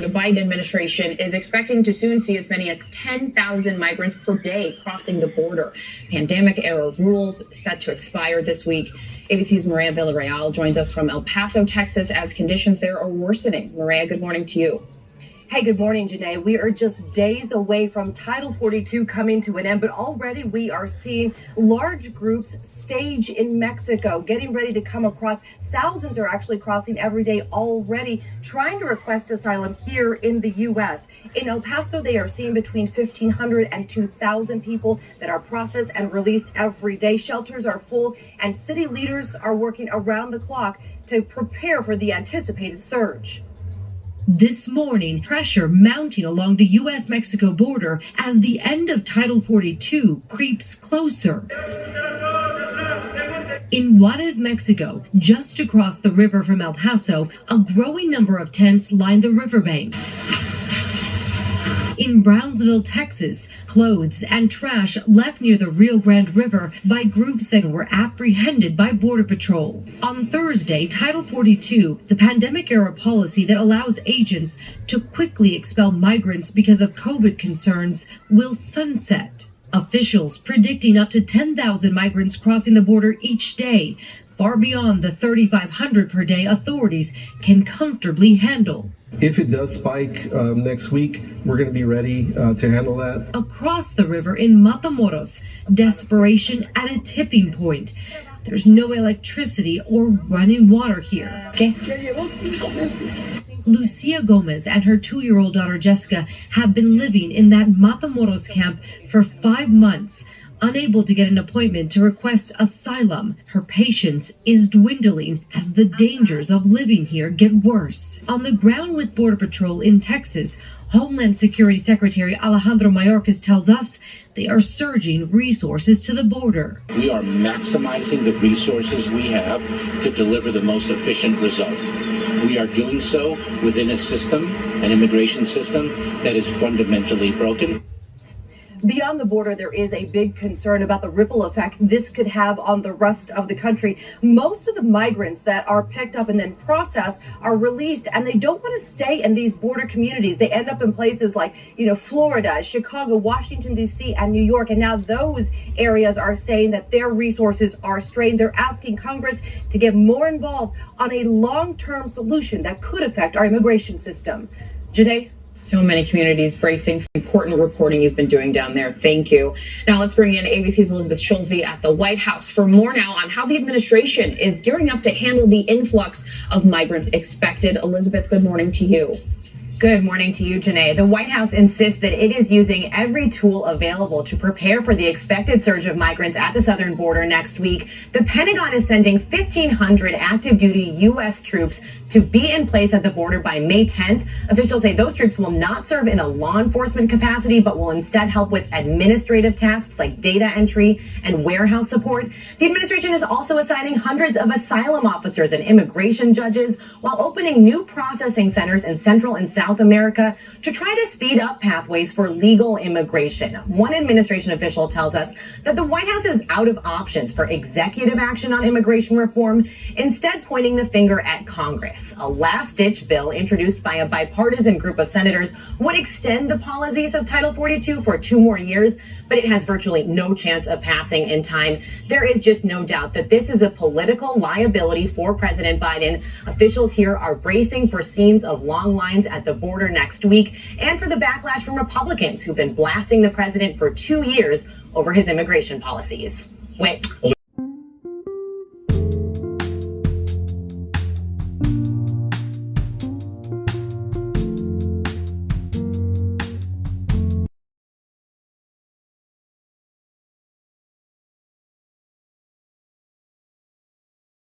The Biden administration is expecting to soon see as many as 10,000 migrants per day crossing the border. Pandemic-era rules set to expire this week. ABC's Maria Villarreal joins us from El Paso, Texas, as conditions there are worsening. Maria, good morning to you. Hey, good morning, Janae. We are just days away from Title 42 coming to an end, but already we are seeing large groups stage in Mexico, getting ready to come across. Thousands are actually crossing every day already, trying to request asylum here in the U.S. In El Paso, they are seeing between 1,500 and 2,000 people that are processed and released every day. Shelters are full, and city leaders are working around the clock to prepare for the anticipated surge. This morning, pressure mounting along the U.S.-Mexico border as the end of Title 42 creeps closer. In Juarez, Mexico, just across the river from El Paso, a growing number of tents line the riverbank. In Brownsville, Texas, clothes and trash left near the Rio Grande River by groups that were apprehended by Border Patrol. On Thursday, Title 42, the pandemic-era policy that allows agents to quickly expel migrants because of COVID concerns, will sunset. Officials predicting up to 10,000 migrants crossing the border each day, far beyond the 3,500 per day authorities can comfortably handle. If it does spike next week, we're going to be ready to handle that. Across the river in Matamoros, desperation at a tipping point. There's no electricity or running water here. Lucia Gomez and her 2-year-old daughter Jessica have been living in that Matamoros camp for 5 months. Unable to get an appointment to request asylum, her patience is dwindling as the dangers of living here get worse. On the ground with Border Patrol in Texas, Homeland Security Secretary Alejandro Mayorkas tells us they are surging resources to the border. We are maximizing the resources we have to deliver the most efficient result. We are doing so within a system, an immigration system, that is fundamentally broken. Beyond the border, there is a big concern about the ripple effect this could have on the rest of the country. Most of the migrants that are picked up and then processed are released, and they don't want to stay in these border communities. They end up in places like, Florida, Chicago, Washington, D.C., and New York. And now those areas are saying that their resources are strained. They're asking Congress to get more involved on a long-term solution that could affect our immigration system. Janae? So many communities bracing for important reporting you've been doing down there. Thank you. Now let's bring in ABC's Elizabeth Schulze at the White House for more now on how the administration is gearing up to handle the influx of migrants expected. Elizabeth, good morning to you. Good morning to you, Janae. The White House insists that it is using every tool available to prepare for the expected surge of migrants at the southern border next week. The Pentagon is sending 1,500 active duty U.S. troops to be in place at the border by May 10th. Officials say those troops will not serve in a law enforcement capacity, but will instead help with administrative tasks like data entry and warehouse support. The administration is also assigning hundreds of asylum officers and immigration judges while opening new processing centers in Central and South America to try to speed up pathways for legal immigration. One administration official tells us that the White House is out of options for executive action on immigration reform, instead pointing the finger at Congress. A last-ditch bill introduced by a bipartisan group of senators would extend the policies of Title 42 for 2 more years, but it has virtually no chance of passing in time. There is just no doubt that this is a political liability for President Biden. Officials here are bracing for scenes of long lines at the border next week and for the backlash from Republicans who've been blasting the president for 2 years over his immigration policies. Wait.